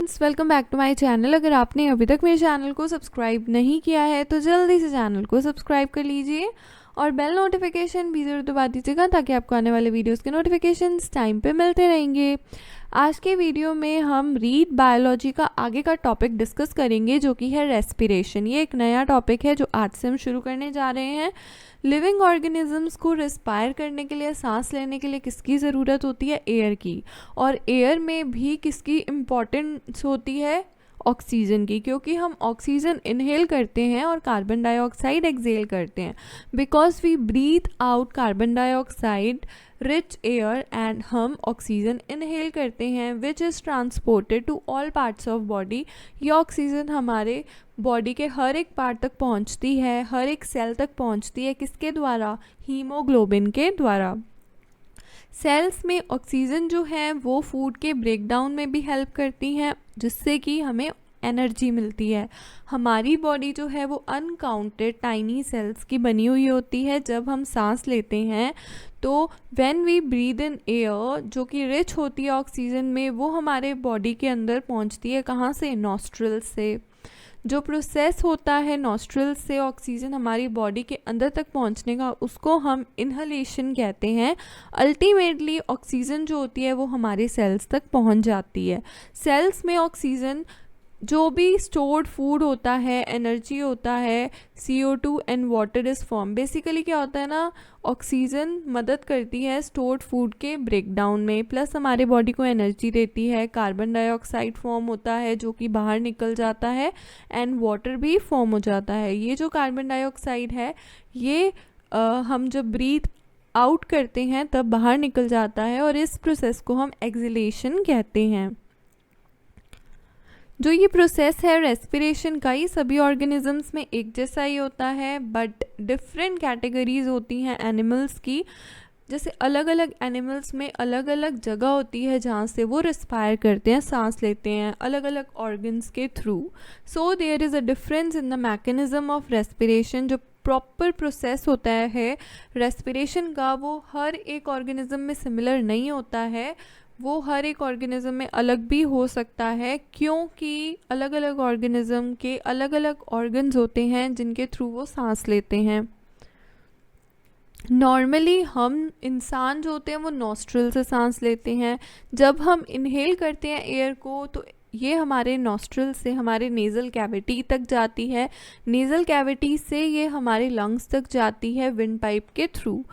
Welcome back to my channel. अगर आपने अभी तक मेरे चैनल को सब्सक्राइब नहीं किया है तो जल्दी से चैनल को सब्सक्राइब कर लीजिए और बेल नोटिफिकेशन भी ज़रूर दबा दीजिएगा ताकि आपको आने वाले वीडियोस के नोटिफिकेशंस टाइम पे मिलते रहेंगे। आज के वीडियो में हम रीड बायोलॉजी का आगे का टॉपिक डिस्कस करेंगे जो कि है रेस्पिरेशन। ये एक नया टॉपिक है जो आज से हम शुरू करने जा रहे हैं। लिविंग ऑर्गेनिजम्स को रिस्पायर करने के लिए, सांस लेने के लिए किसकी ज़रूरत होती है? एयर की। और एयर में भी किसकी इम्पॉर्टेंस होती है? ऑक्सीजन की, क्योंकि हम ऑक्सीजन इनहेल करते हैं और कार्बन डाइऑक्साइड एक्सहेल करते हैं। Because we breathe out carbon dioxide rich air and हम ऑक्सीजन इनहेल करते हैं which is transported to all parts of body. ये ऑक्सीजन हमारे बॉडी के हर एक पार्ट तक पहुंचती है, हर एक सेल तक पहुंचती है। किसके द्वारा? हीमोग्लोबिन के द्वारा। सेल्स में ऑक्सीजन जो है वो फूड के ब्रेकडाउन में भी हेल्प करती हैं जिससे कि हमें एनर्जी मिलती है। हमारी बॉडी जो है वो अनकाउंटेड टाइनी सेल्स की बनी हुई होती है। जब हम सांस लेते हैं तो when we breathe in air जो कि रिच होती है ऑक्सीजन में, वो हमारे बॉडी के अंदर पहुंचती है। कहाँ से? नॉस्ट्रल्स से। जो प्रोसेस होता है नॉस्ट्रल से ऑक्सीजन हमारी बॉडी के अंदर तक पहुंचने का, उसको हम इन्हलेशन कहते हैं। अल्टीमेटली ऑक्सीजन जो होती है वो हमारे सेल्स तक पहुंच जाती है। सेल्स में ऑक्सीजन जो भी स्टोर्ड फूड होता है, एनर्जी होता है, CO2 and water is form. Basically क्या होता है ना, ऑक्सीजन मदद करती है स्टोर्ड फूड के ब्रेकडाउन में, प्लस हमारे बॉडी को एनर्जी देती है। कार्बन डाइऑक्साइड फॉर्म होता है जो कि बाहर निकल जाता है एंड वाटर भी फॉर्म हो जाता है। ये जो कार्बन डाइऑक्साइड है ये हम जब ब्रीथ आउट करते हैं तब बाहर निकल जाता है और इस प्रोसेस को हम एक्सहेलेशन कहते हैं। जो ये प्रोसेस है रेस्पिरेशन का, ये सभी ऑर्गेनिजम्स में एक जैसा ही होता है बट डिफरेंट कैटेगरीज होती हैं एनिमल्स की। जैसे अलग अलग एनिमल्स में अलग अलग जगह होती है जहाँ से वो रिस्पायर करते हैं, सांस लेते हैं, अलग अलग ऑर्गन्स के थ्रू। So there is a difference in the mechanism of respiration. जो प्रॉपर प्रोसेस होता है रेस्पिरेशन का वो हर एक ऑर्गेनिज्म में सिमिलर नहीं होता है, वो हर एक ऑर्गेनिज्म में अलग भी हो सकता है, क्योंकि अलग अलग ऑर्गेनिज्म के अलग अलग ऑर्गन्स होते हैं जिनके थ्रू वो सांस लेते हैं। नॉर्मली हम इंसान जो होते हैं वो नॉस्ट्रल से सांस लेते हैं। जब हम इनहेल करते हैं एयर को तो ये हमारे नॉस्ट्रल से हमारे नेज़ल कैविटी तक जाती है, नेज़ल कैविटी से ये हमारे लंग्स तक जाती है विंड पाइप के थ्रू।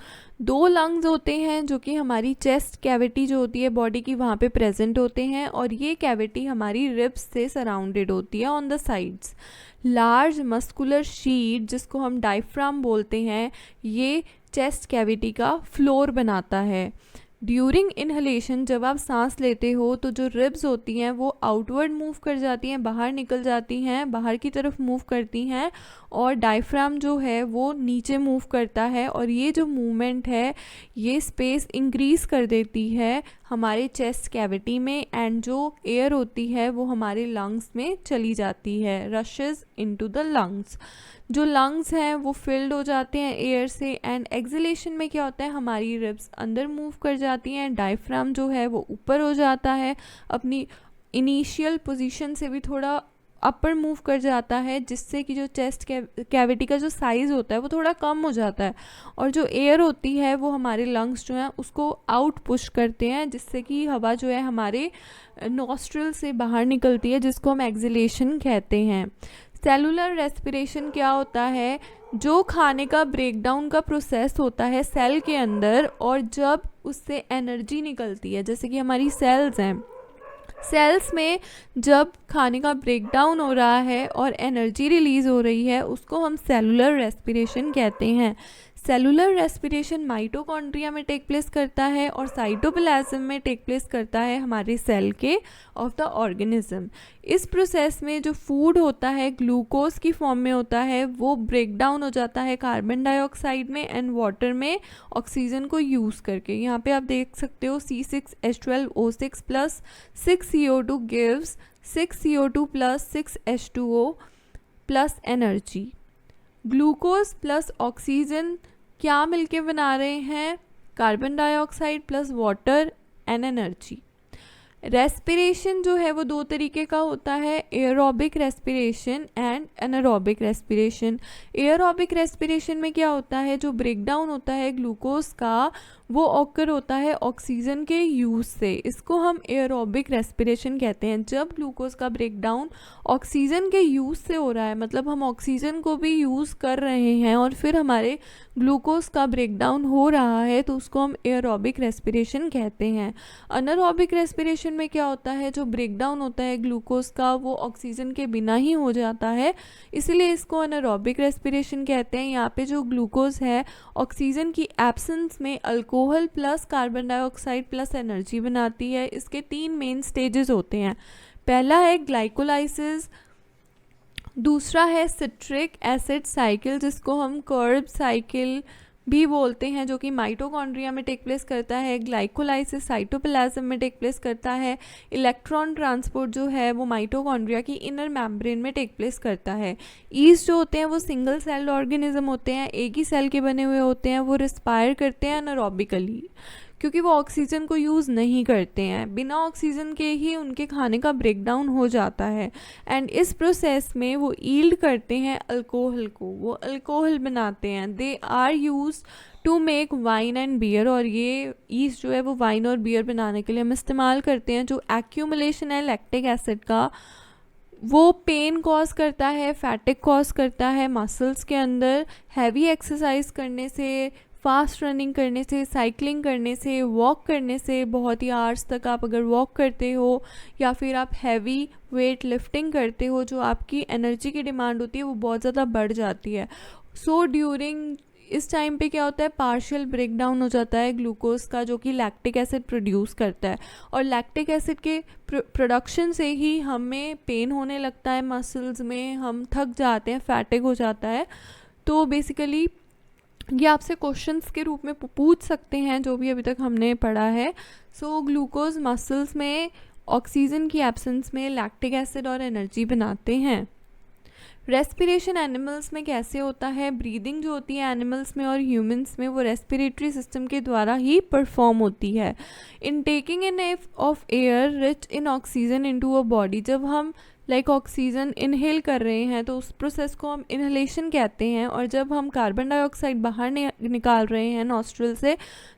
2 लंग्स होते हैं जो कि हमारी चेस्ट कैविटी जो होती है बॉडी की वहाँ पे प्रेजेंट होते हैं और ये कैविटी हमारी रिब्स से सराउंडेड होती है on the sides. Large muscular sheet जिसको हम डायफ्राम बोलते हैं, ये चेस्ट कैविटी का फ्लोर बनाता है। ड्यूरिंग इनहलेशन जब आप सांस लेते हो तो जो रिब्स होती हैं वो आउटवर्ड मूव कर जाती हैं, बाहर निकल जाती हैं, बाहर की तरफ मूव करती हैं और डायफ्राम जो है वो नीचे मूव करता है और ये जो मूवमेंट है ये स्पेस इंक्रीज़ कर देती है हमारे चेस्ट कैविटी में एंड जो एयर होती है वो हमारे लंग्स में चली जाती है, रशेस इनटू द लंग्स। जो लंग्स हैं वो फिल्ड हो जाते हैं एयर से एंड एक्सहेलेशन में क्या होता है, हमारी रिब्स अंदर मूव कर जाती हैं, डायफ्राम जो है वो ऊपर हो जाता है, अपनी इनिशियल पोजीशन से भी थोड़ा अपर मूव कर जाता है जिससे कि जो चेस्ट कैविटी का जो साइज़ होता है वो थोड़ा कम हो जाता है और जो एयर होती है वो हमारे लंग्स जो हैं उसको आउट पुश करते हैं जिससे कि हवा जो है हमारे नॉस्ट्रल से बाहर निकलती है जिसको हम एक्सहेलेशन कहते हैं। सेलुलर रेस्पिरेशन क्या होता है? जो खाने का ब्रेकडाउन का प्रोसेस होता है सेल के अंदर और जब उससे एनर्जी निकलती है, जैसे कि हमारी सेल्स हैं, सेल्स में जब खाने का ब्रेकडाउन हो रहा है और एनर्जी रिलीज़ हो रही है उसको हम सेलुलर रेस्पिरेशन कहते हैं। सेलुलर रेस्पिरेशन माइटोकॉन्ड्रिया में टेक प्लेस करता है और साइटोप्लाज्म में टेक प्लेस करता है हमारे सेल के ऑफ द ऑर्गेनिज्म। इस प्रोसेस में जो फूड होता है ग्लूकोज की फॉर्म में होता है वो ब्रेक डाउन हो जाता है कार्बन डाइऑक्साइड में एंड वाटर में ऑक्सीजन को यूज़ करके। यहाँ पे आप देख सकते हो C6H12O6 plus 6CO2 gives 6CO2 plus 6H2O plus energy. Glucose plus oxygen क्या मिलके बना रहे हैं? Carbon dioxide plus water and energy. Respiration जो है वो दो तरीके का होता है, aerobic respiration and anaerobic respiration. Aerobic respiration में क्या होता है, जो ब्रेकडाउन होता है ग्लूकोज का वो ऑकर होता है ऑक्सीजन के यूज़ से, इसको हम एयरोबिक रेस्पिरेशन कहते हैं। जब ग्लूकोज का ब्रेकडाउन ऑक्सीजन के यूज़ से हो रहा है, मतलब हम ऑक्सीजन को भी यूज़ कर रहे हैं और फिर हमारे ग्लूकोज का ब्रेकडाउन हो रहा है, तो उसको हम एयरोबिक रेस्पिरेशन कहते हैं। अनारोबिक रेस्पिरेशन में क्या होता है, जो ब्रेकडाउन होता है ग्लूकोज का वो ऑक्सीजन के बिना ही हो जाता है, इसीलिए इसको अनारोबिक रेस्पिरेशन कहते हैं। यहाँ पे जो ग्लूकोज है ऑक्सीजन की एब्सेंस में alcohol plus carbon dioxide plus energy बनाती है। इसके 3 मेन स्टेजेस होते हैं। पहला है ग्लाइकोलाइसिस, दूसरा है सिट्रिक एसिड साइकिल जिसको हम कर्ब साइकिल भी बोलते हैं, जो कि माइटोकॉन्ड्रिया में टेक प्लेस करता है। ग्लाइकोलाइसिस साइटोप्लाज्म में टेक प्लेस करता है। इलेक्ट्रॉन ट्रांसपोर्ट जो है वो माइटोकॉन्ड्रिया की इनर मेम्ब्रेन में टेक प्लेस करता है। ईस्ट जो होते हैं वो सिंगल सेल्ड ऑर्गेनिज्म होते हैं, एक ही सेल के बने हुए होते हैं। वो रिस्पायर करते हैं एनारोबिकली, क्योंकि वो ऑक्सीजन को यूज़ नहीं करते हैं, बिना ऑक्सीजन के ही उनके खाने का ब्रेकडाउन हो जाता है। एंड इस प्रोसेस में वो ईल्ड करते हैं अल्कोहल को, वो अल्कोहल बनाते हैं। They are use to make wine and beer, और ये ईस्ट जो है वो वाइन और बियर बनाने के लिए हम इस्तेमाल करते हैं। जो एक्यूमुलेशन है लैक्टिक एसिड का वो पेन कॉज करता है, फैटिक कॉज करता है मसल्स के अंदर। हैवी एक्सरसाइज करने से, फास्ट रनिंग करने से, साइकिलिंग करने से, वॉक करने से, बहुत ही आवर्स तक आप अगर वॉक करते हो या फिर आप हैवी वेट लिफ्टिंग करते हो, जो आपकी एनर्जी की डिमांड होती है वो बहुत ज़्यादा बढ़ जाती है। सो ड्यूरिंग इस टाइम पे क्या होता है, पार्शियल ब्रेकडाउन हो जाता है ग्लूकोज का, जो कि लैक्टिक एसिड प्रोड्यूस करता है। और लैक्टिक एसिड के प्रोडक्शन से ही हमें पेन होने लगता है मसल्स में, हम थक जाते हैं, फैटिक हो जाता है। तो बेसिकली ये आपसे क्वेश्चंस के रूप में पूछ सकते हैं जो भी अभी तक हमने पढ़ा है। सो ग्लूकोज मसल्स में ऑक्सीजन की एब्सेंस में लैक्टिक एसिड और एनर्जी बनाते हैं। रेस्पिरेशन एनिमल्स में कैसे होता है, ब्रीदिंग जो होती है एनिमल्स में और ह्यूमंस में वो रेस्पिरेटरी सिस्टम के द्वारा ही परफॉर्म होती है। In taking in of air rich in oxygen into a body, जब हम ऑक्सीजन इनहेल कर रहे हैं तो उस प्रोसेस को हम इनहेलेशन कहते हैं, और जब हम कार्बन डाइऑक्साइड बाहर निकाल रहे हैं नॉस्ट्रल से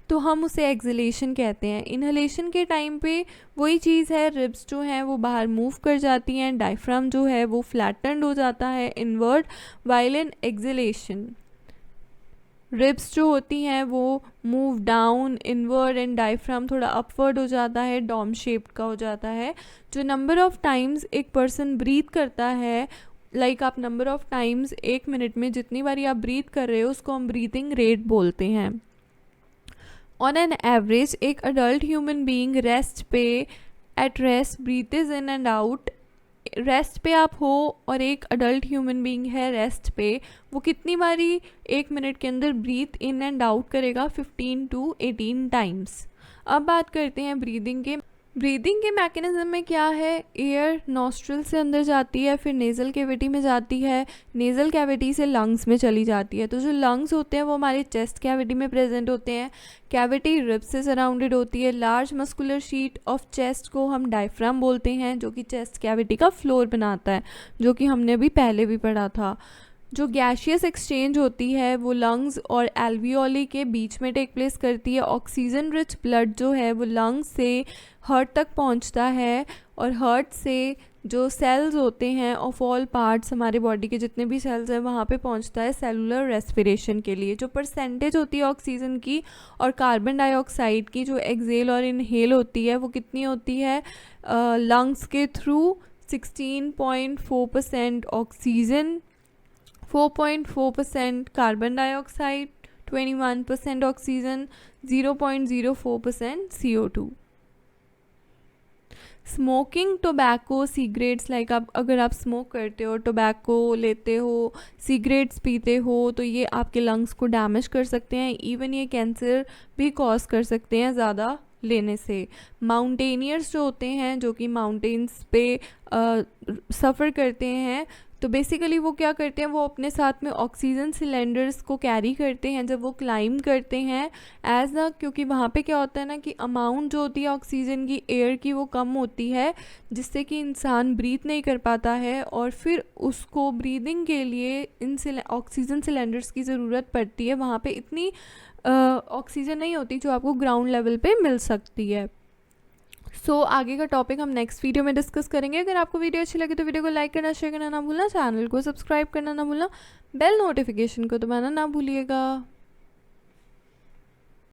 तो हम उसे एक्सहेलेशन कहते हैं। इनहेलेशन के टाइम पे वही चीज़ है, रिब्स जो हैं वो बाहर मूव कर जाती हैं, डायफ्राम जो है वो फ्लैटेंड हो जाता है inward, while in exhalation ribs जो होती हैं वो move down inward and diaphragm थोड़ा अपवर्ड हो जाता है, डॉम शेप्ड का हो जाता है। जो नंबर ऑफ टाइम्स एक पर्सन ब्रीथ करता है, आप नंबर ऑफ टाइम्स 1 मिनट में जितनी बारी आप ब्रीथ कर रहे हो उसको हम ब्रीथिंग रेट बोलते हैं। ऑन एन एवरेज एक अडल्ट ह्यूमन बीइंग रेस्ट पे at rest breathes in and out, rest पे आप हो और एक अडल्ट ह्यूमन बीइंग है रेस्ट पे, वो कितनी बारी 1 मिनट के अंदर ब्रीथ इन एंड आउट करेगा, 15 to 18 टाइम्स। अब बात करते हैं ब्रीदिंग के। ब्रीदिंग के मैकेनिज्म में क्या है, एयर नॉस्ट्रल से अंदर जाती है, फिर नेज़ल कैविटी में जाती है, नेज़ल कैविटी से लंग्स में चली जाती है। तो जो लंग्स होते हैं वो हमारे चेस्ट कैविटी में प्रेजेंट होते हैं। कैविटी रिब से सराउंडेड होती है। Large muscular sheet of chest को हम डायफ्राम बोलते हैं, जो कि चेस्ट कैविटी का फ्लोर बनाता है, जो कि हमने अभी पहले भी पढ़ा था। जो गैशियस एक्सचेंज होती है वो लंग्स और एल्वियोली के बीच में टेक प्लेस करती है। ऑक्सीजन रिच ब्लड जो है वो लंग्स से हार्ट तक पहुंचता है, और हार्ट से जो सेल्स होते हैं ऑफ ऑल पार्ट्स, हमारे बॉडी के जितने भी सेल्स हैं वहाँ पे पहुंचता है सेलुलर रेस्पिरेशन के लिए। जो परसेंटेज होती है ऑक्सीजन की और कार्बन डाइऑक्साइड की जो एक्सेल और इनहेल होती है वो कितनी होती है, लंग्स के through 16.4% oxygen, 4.4% carbon dioxide, 21% oxygen, 0.04% CO2। Smoking, tobacco, cigarettes, आप अगर आप स्मोक करते हो, टोबैको लेते हो, सिगरेट्स पीते हो, तो ये आपके लंग्स को डैमेज कर सकते हैं। इवन ये कैंसर भी कॉज कर सकते हैं ज़्यादा लेने से। माउंटेनियर्स जो होते हैं, जो कि माउंटेन्स पे सफ़र करते हैं, तो बेसिकली वो क्या करते हैं, वो अपने साथ में ऑक्सीजन सिलेंडर्स को कैरी करते हैं जब वो क्लाइंब करते हैं एज अ, क्योंकि वहाँ पे क्या होता है ना कि अमाउंट जो होती है ऑक्सीजन की एयर की वो कम होती है, जिससे कि इंसान ब्रीथ नहीं कर पाता है, और फिर उसको ब्रीदिंग के लिए इन ऑक्सीजन सिलेंडर्स की ज़रूरत पड़ती है। वहाँ पे इतनी ऑक्सीजन नहीं होती जो आपको ग्राउंड लेवल पे मिल सकती है। आगे का टॉपिक हम नेक्स्ट वीडियो में डिस्कस करेंगे। अगर आपको वीडियो अच्छी लगे तो वीडियो को लाइक करना, शेयर करना ना भूलना, चैनल को सब्सक्राइब करना ना भूलना, बेल नोटिफिकेशन को दबाना ना भूलिएगा।